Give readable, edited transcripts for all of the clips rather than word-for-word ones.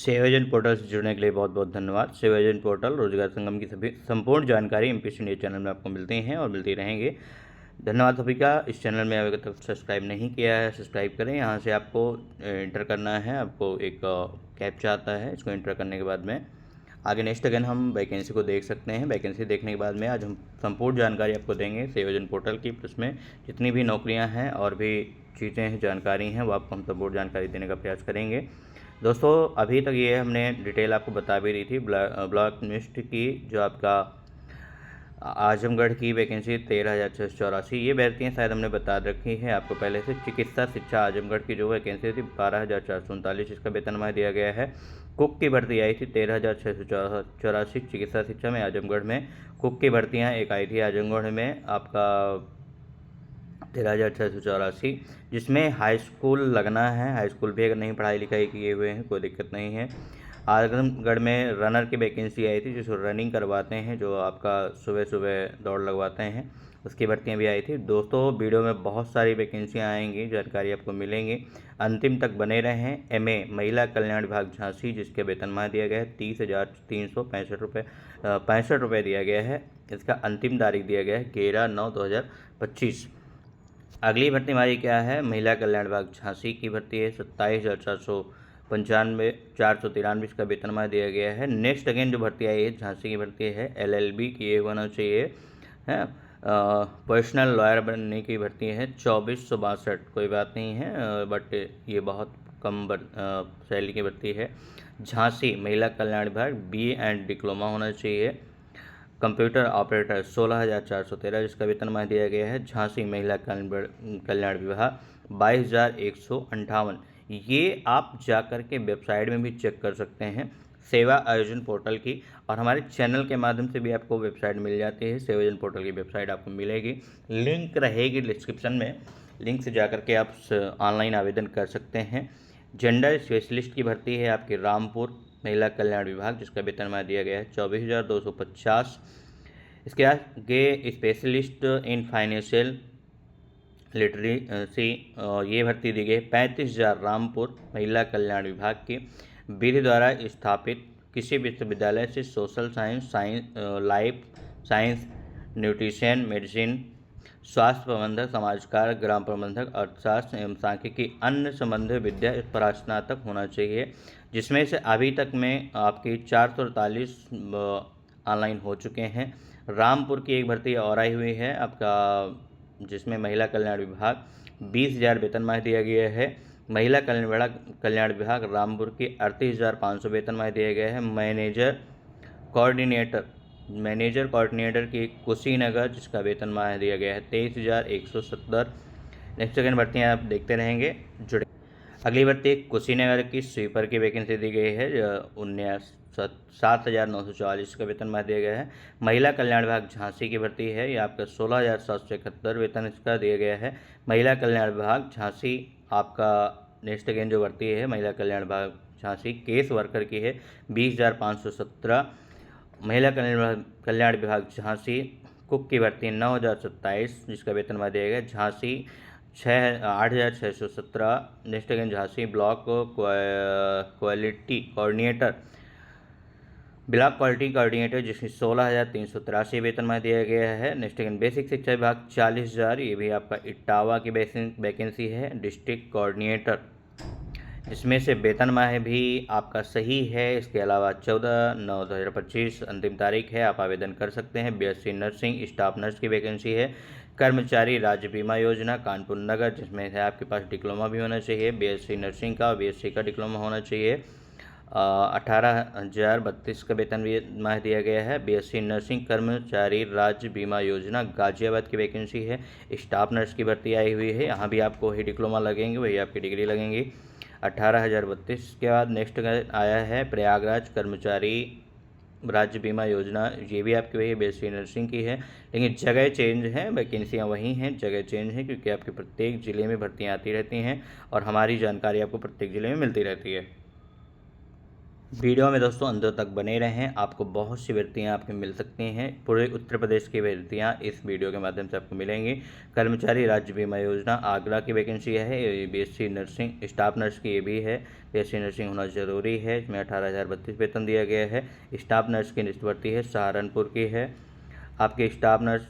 सेवाजन portal से जुड़ने के लिए बहुत बहुत धन्यवाद। सेवाजन पोर्टल रोजगार संगम की सभी संपूर्ण जानकारी एमपीसी न्यूज चैनल में आपको मिलती हैं और मिलती रहेंगे। धन्यवाद सभी का। इस चैनल में अभी तक सब्सक्राइब नहीं किया है, सब्सक्राइब करें। यहाँ से आपको इंटर करना है, आपको एक कैप्चा आता है, इसको इंटर करने के बाद में आगे नेक्स्ट अगेन हम वैकेंसी को देख सकते हैं। वैकेंसी देखने के बाद में आज हम संपूर्ण जानकारी आपको देंगे सेवाजन पोर्टल की, उसमें जितनी भी नौकरियां हैं और भी चीज़ें हैं, जानकारी हैं, वो आपको हम संपूर्ण जानकारी देने का प्रयास करेंगे। दोस्तों अभी तक ये हमने डिटेल आपको बता भी दी थी ब्लॉक लिस्ट की, जो आपका आजमगढ़ की वैकेंसी 13,684, ये भर्तियाँ शायद हमने बता रखी है आपको पहले से। चिकित्सा शिक्षा आजमगढ़ की जो वैकेंसी थी 12,439, इसका वेतनमान दिया गया है। कुक की भर्ती आई थी 13,684 चिकित्सा शिक्षा में आजमगढ़ में। कुक की भर्तियाँ एक आई थी आजमगढ़ में आपका 13,684, जिसमें हाई स्कूल लगना है। हाई स्कूल भी अगर नहीं पढ़ाई लिखाई किए हुए हैं कोई दिक्कत नहीं है। आजमगढ़ में रनर की वैकेंसी आई थी, जिसको रनिंग करवाते हैं, जो आपका सुबह सुबह दौड़ लगवाते हैं, उसकी भर्तियाँ भी आई थी। दोस्तों वीडियो में बहुत सारी वैकेंसियाँ आएंगी, जानकारी आपको मिलेंगी, अंतिम तक बने रहें। एमए महिला कल्याण विभाग झांसी, जिसके वेतनमान दिया गया है 30,365 रुपये दिया गया है। इसका अंतिम तारीख दिया गया है 11/9/2025। अगली भर्ती हमारी क्या है, महिला कल्याण विभाग झांसी की भर्ती है 27,493 इसका वेतनमान दिया गया है। नेक्स्ट अगेन जो भर्ती आई है झांसी की भर्ती है एलएलबी किए होना चाहिए है। पर्सनल लॉयर बनने की भर्ती है 2462, कोई बात नहीं है, बट ये बहुत कम सैलरी की भर्ती है। झांसी महिला कल्याण विभाग BA एंड डिप्लोमा होना चाहिए। कंप्यूटर ऑपरेटर 16,413, जिसका वेतनमान दिया गया है। झांसी महिला कल्याण विभाग 22,158। ये आप जाकर के वेबसाइट में भी चेक कर सकते हैं, सेवा आयोजन पोर्टल की, और हमारे चैनल के माध्यम से भी आपको वेबसाइट मिल जाती है। सेवाजन पोर्टल की वेबसाइट आपको मिलेगी, लिंक रहेगी डिस्क्रिप्शन में, लिंक से जाकर के आप ऑनलाइन आवेदन कर सकते हैं। जेंडर स्पेशलिस्ट की भर्ती है आपके रामपुर महिला कल्याण विभाग, जिसका वेतनमान दिया गया है 24,250। इसके आगे स्पेशलिस्ट इन फाइनेंशियल लिटरेसी, ये भर्ती दी गई 35,000 रामपुर महिला कल्याण विभाग की। विधि द्वारा स्थापित किसी विश्वविद्यालय से social science, life science, nutrition, medicine, स्वास्थ्य प्रबंधक, समाज कार्य, ग्राम प्रबंधक, अर्थशास्त्र एवं सांख्यिकी अन्य संबंधित विद्या पर स्नातक होना चाहिए, जिसमें से अभी तक में आपकी 448 ऑनलाइन हो चुके हैं। रामपुर की एक भर्ती और आई हुई है आपका, जिसमें महिला कल्याण विभाग 20,000 वेतनमान दिया गया है। महिला कल्याण विभाग रामपुर की 38,500 वेतनमान दिया गया है। मैनेजर कोऑर्डिनेटर की कुशीनगर, जिसका वेतनमान दिया गया है 23,170। नेक्स्ट सेकंड भर्तियाँ आप देखते रहेंगे, जुड़े। अगली भर्ती कुशीनगर की स्वीपर की वैकेंसी दी गई है 7,944 का वेतनमान दिया गया है। महिला कल्याण विभाग झांसी की भर्ती है, ये आपका 16,771 वेतन इसका दिया गया है। महिला कल्याण विभाग झांसी आपका नेक्स्ट अगेन जो भर्ती है महिला कल्याण विभाग झांसी केस वर्कर की है 20,517। महिला कल्याण विभाग झांसी कुक की भर्ती 9,027, जिसका वेतनमान दिया गया Jhansi 8,617। Next again Jhansi block quality coordinator जिसकी 16,383 वेतनमान दिया गया है। नेक्स्ट अगेन बेसिक शिक्षा विभाग 40,000, ये भी आपका इटावा की वैकेंसी है डिस्ट्रिक्ट कोऑर्डिनेटर, जिसमें से वेतनमान भी आपका सही है। इसके अलावा 14/9/2025 अंतिम तारीख है, आप आवेदन कर सकते हैं। BSc नर्सिंग स्टाफ नर्स की वैकेंसी है। कर्मचारी राज्य बीमा योजना कानपुर नगर, जिसमें है आपके पास डिप्लोमा भी होना चाहिए, BSc नर्सिंग का BSc का डिप्लोमा होना चाहिए। 18,032 का वेतन भी दिया गया है। BSc नर्सिंग कर्मचारी राज्य बीमा योजना गाजियाबाद की वैकेंसी है। स्टाफ नर्स की भर्ती आई हुई है, यहाँ भी आपको वही डिप्लोमा लगेंगे, वही आपकी डिग्री लगेंगी। 18,032 के बाद नेक्स्ट आया है प्रयागराज कर्मचारी राज्य बीमा योजना, ये भी आपकी वही BSc नर्सिंग की है, लेकिन जगह चेंज है, वैकेंसियाँ वही हैं, जगह चेंज है, क्योंकि आपके प्रत्येक ज़िले में भर्तियाँ आती रहती हैं और हमारी जानकारी आपको प्रत्येक ज़िले में मिलती रहती है। वीडियो में दोस्तों अंत तक बने रहें, आपको बहुत सी भर्तियाँ आपकी मिल सकती हैं। पूरे उत्तर प्रदेश की भर्तियाँ इस वीडियो के माध्यम से आपको मिलेंगी। कर्मचारी राज्य बीमा योजना आगरा की वैकेंसी है, ये बीएससी नर्सिंग स्टाफ नर्स की ये भी है। बीएससी नर्सिंग होना जरूरी है। इसमें 18,032 वेतन दिया गया है। स्टाफ नर्स की निश्चित भर्ती है, सहारनपुर की है। आपके स्टाफ नर्स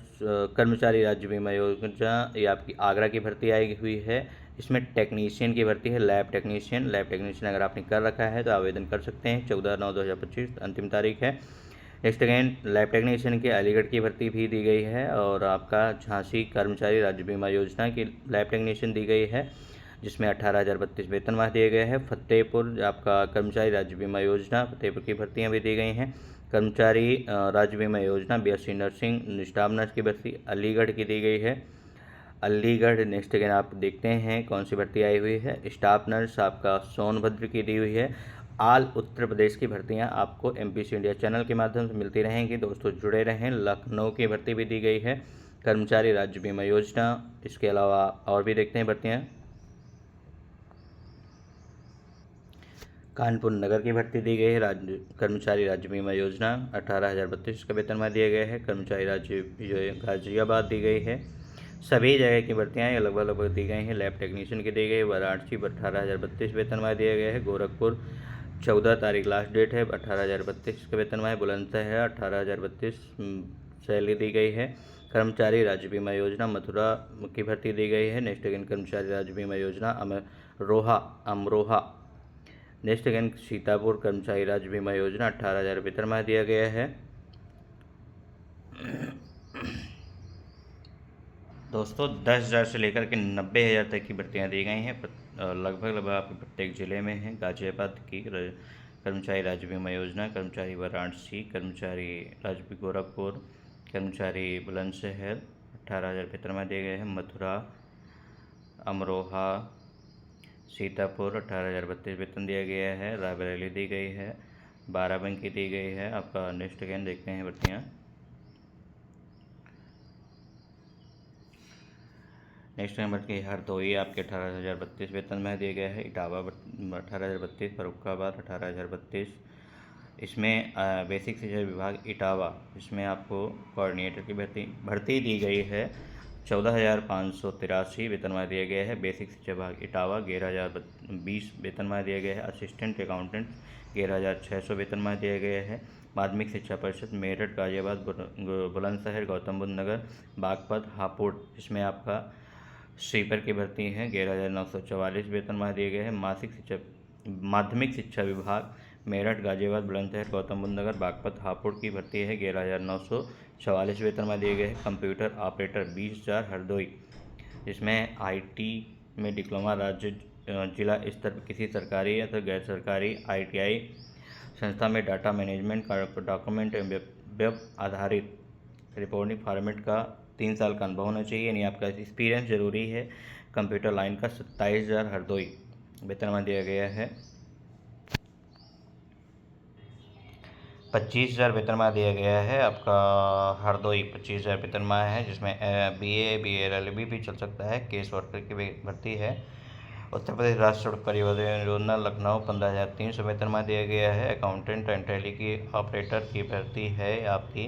कर्मचारी राज्य बीमा योजना ये आपकी आगरा की भर्ती आई हुई है। इसमें टेक्नीशियन की भर्ती है, लैब टेक्नीशियन अगर आपने कर रखा है तो आवेदन कर सकते हैं। 14/9/2025 अंतिम तारीख है। नेक्स्ट अगेन लैब टेक्नीशियन की अलीगढ़ की भर्ती भी दी गई है, और आपका झांसी कर्मचारी राज्य बीमा योजना की लैब टेक्नीशियन दी गई है, जिसमें 18,032 वेतनमान दिए गए हैं। फतेहपुर आपका कर्मचारी राज्य बीमा योजना फतेहपुर की भर्तियाँ भी दी गई हैं। कर्मचारी राज्य बीमा योजना बीएससी नर्सिंग स्टाफ नर्स की भर्ती अलीगढ़ की दी गई है। अलीगढ़ नेक्स्ट अगेन आप देखते हैं कौन सी भर्ती आई हुई है। स्टाफ नर्स आपका सोनभद्र की दी हुई है। ऑल उत्तर प्रदेश की भर्तियां आपको एमपीसी इंडिया चैनल के माध्यम से मिलती रहेंगी। दोस्तों जुड़े रहें। लखनऊ की भर्ती भी दी गई है, कर्मचारी राज्य बीमा योजना। इसके अलावा और भी देखते हैं भर्तियाँ। कानपुर नगर की भर्ती दी गई है, कर्मचारी राज्य बीमा योजना 18,032 का वेतनमान दिया गया है। कर्मचारी राज्य गाजियाबाद दी गई है। सभी जगह की भर्तियाँ लगभग दी गई हैं। लैब टेक्नीशियन की दी गई है। वाराणसी 18,032 वेतनमान दिया गया है। गोरखपुर 14 तारीख लास्ट डेट है, 18,032 का वेतनमान। बुलंदशहर है 18,032 सैलरी दी गई है। कर्मचारी राज्य बीमा योजना मथुरा की भर्ती दी गई है। नेक्स्ट अगेन कर्मचारी राज्य बीमा योजना अमरोहा। नेक्स्ट अगेन सीतापुर कर्मचारी राज्य बीमा योजना 18,000 वेतनमान दिया गया है। दोस्तों 10,000 से लेकर के 90,000 तक की भर्तियाँ दी गई हैं, लगभग आपके प्रत्येक जिले में हैं। गाजियाबाद की कर्मचारी राज्य बीमा योजना, कर्मचारी वाराणसी, कर्मचारी राज्य गोरखपुर, कर्मचारी बुलंदशहर 18,000 वेतनमान दिए गए हैं। मथुरा, अमरोहा, सीतापुर 18,032 वेतन दिया गया है। रायबरेली दी गई है, बाराबंकी दी गई है। आपका नेक्स्ट अगेन देखते हैं भर्तियाँ। नेक्स्ट नंबर की हरदोई आपके 18,032 वेतन में दिया गया है। इटावा 18,032, फरुखाबाद 18,032। इसमें बेसिक शिक्षा विभाग इटावा, इसमें आपको कोऑर्डिनेटर की भर्ती दी गई है। 14,583 वेतनमान दिया गया है। बेसिक शिक्षा विभाग इटावा 11,020 वेतनमान दिया गया है। असिस्टेंट अकाउंटेंट 11,600 वेतनमान दिया गया है। माध्यमिक शिक्षा परिषद मेरठ, गाजियाबाद, बुलंदशहर, गौतम बुद्ध नगर, बागपत, हापुड़, इसमें आपका स्वीपर की भर्ती है। 11,944 वेतनमान दिए गए हैं। माध्यमिक शिक्षा विभाग मेरठ, गाजियाबाद, बुलंदशहर, गौतम बुद्ध नगर, बागपत, हापुड़ की भर्ती है। 11,944 वेतनमान दिए गए हैं। कंप्यूटर ऑपरेटर 20,000 हरदोई, जिसमें आईटी में डिप्लोमा राज्य जिला स्तर पर किसी सरकारी या तो गैर सरकारी आईटीआई संस्था में डाटा मैनेजमेंट का डॉक्यूमेंट वेब आधारित रिपोर्टिंग फॉर्मेट का 3 साल का अनुभव होना चाहिए, यानी आपका एक्सपीरियंस जरूरी है। कंप्यूटर लाइन का 27,000 हरदोई वेतनमान दिया गया है। 25,000 वेतनमान दिया गया है आपका हरदोई, 25,000 वेतनमान है, जिसमें BA LLB भी चल सकता है। केस वर्कर की भर्ती है। उत्तर प्रदेश राष्ट्र सड़क परिवहन योजना लखनऊ 15,300 वेतनमान दिया गया है। अकाउंटेंट एंड टेली की ऑपरेटर की भर्ती है आपकी।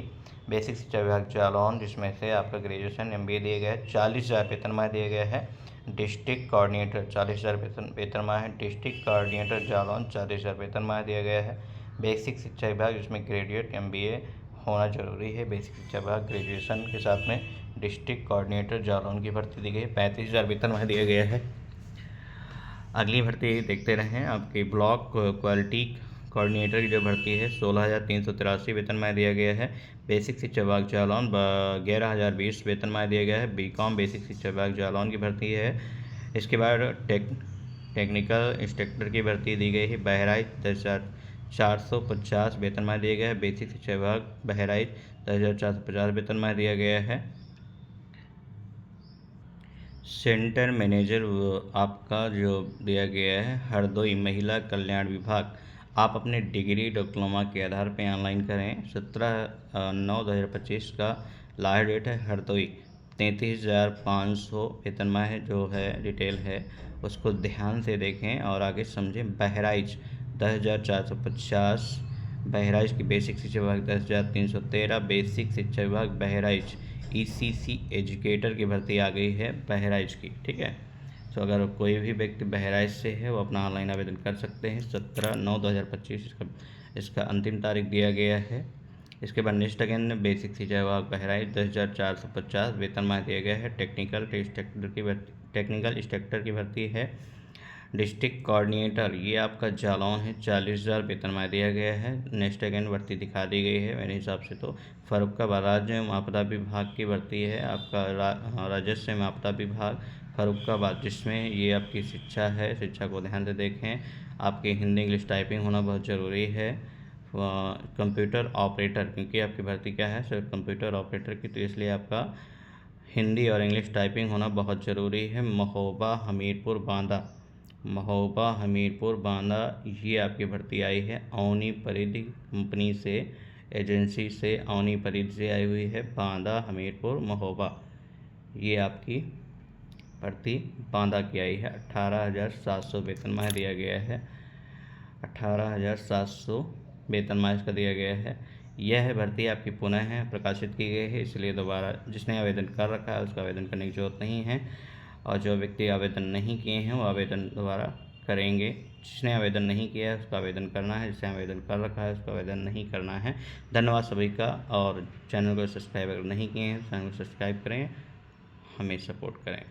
बेसिक शिक्षा विभाग जालौन, जिसमें से आपका ग्रेजुएशन MBA दिया गया है। 40,000 वेतनमान दिया गया है। डिस्ट्रिक्ट कोऑर्डिनेटर 40,000 वेतनमान है। डिस्ट्रिक्ट कोऑर्डिनेटर जालौन 40,000 वेतनमान दिया गया है। बेसिक शिक्षा विभाग, जिसमें ग्रेजुएट MBA होना जरूरी है। बेसिक शिक्षा विभाग ग्रेजुएशन के साथ में डिस्ट्रिक्ट कोऑर्डिनेटर जालौन की भर्ती दी गई है। 35,000 वेतनमान दिया गया है। अगली भर्ती देखते रहें। आपकी ब्लॉक क्वालिटी कोऑर्डिनेटर की जो भर्ती है 16,383 वेतनमान दिया गया है। बेसिक शिक्षा विभाग जालौन 11,020 वेतनमान दिया गया है। BCom बेसिक शिक्षा विभाग जालौन की भर्ती है। इसके बाद टेक्निकल इंस्ट्रक्टर की भर्ती दी गई है। बहराइच 10,450 वेतनमान दिया गया है। बेसिक शिक्षा विभाग बहराइच 10,450 वेतनमान दिया गया है। सेंटर मैनेजर आपका जो दिया गया है हरदोई महिला कल्याण विभाग, आप अपने डिग्री डिप्लोमा के आधार पर ऑनलाइन करें। 17/9/2025 का लास्ट डेट है। हरदोई 33,500 वेतनमान है, जो है डिटेल है उसको ध्यान से देखें और आगे समझें। बहराइच 10,450। बहराइच की बेसिक शिक्षा विभाग 10,313। बेसिक शिक्षा विभाग बहराइच ECC एजुकेटर की भर्ती आ गई है बहराइच की, ठीक है। तो अगर कोई भी व्यक्ति बहराइच से है वो अपना ऑनलाइन आवेदन कर सकते हैं। 17/9/2025 इसका अंतिम तारीख दिया गया है। इसके बाद नेक्स्ट अगेन बेसिक शिक्षा विभाग बहराइच 10,450 वेतनमान दिया गया है। टेक्निकल इंस्ट्रक्टर की भर्ती है। डिस्ट्रिक्ट कोऑर्डिनेटर ये आपका जालौन है, 40,000 वेतनमान दिया गया है। नेक्स्ट अगेन भर्ती दिखा दी गई है मेरे हिसाब से। तो फर्रुखाबाद राज्य एवं आपदा विभाग की भर्ती है आपका राजस्व एवं आपदा विभाग फर्रुखाबाद, जिसमें ये आपकी शिक्षा है। शिक्षा को ध्यान से देखें, आपकी हिंदी इंग्लिश टाइपिंग होना बहुत ज़रूरी है। कंप्यूटर ऑपरेटर, क्योंकि आपकी भर्ती क्या है सिर्फ कंप्यूटर ऑपरेटर की, तो इसलिए आपका हिंदी और इंग्लिश टाइपिंग होना बहुत ज़रूरी है। महोबा हमीरपुर बांदा ये आपकी भर्ती आई है। अवनी परिधि कंपनी से, एजेंसी से, अवनी परिधि से आई हुई है। बांदा हमीरपुर महोबा ये आपकी भर्ती बांदा की आई है। 18,700 वेतनमान दिया गया है। 18,700 वेतनमान इसका दिया गया है। यह भर्ती आपकी पुनः है प्रकाशित की गई है, इसलिए दोबारा जिसने आवेदन कर रखा है उसका आवेदन करने की जरूरत नहीं है। और जो व्यक्ति आवेदन नहीं किए हैं वो आवेदन दोबारा करेंगे। जिसने आवेदन नहीं किया है उसका आवेदन करना है, जिसने आवेदन कर रखा है उसका आवेदन नहीं करना है। धन्यवाद सभी का। और चैनल को सब्सक्राइब अगर नहीं किए हैं तो चैनल को सब्सक्राइब करें, हमें सपोर्ट करें।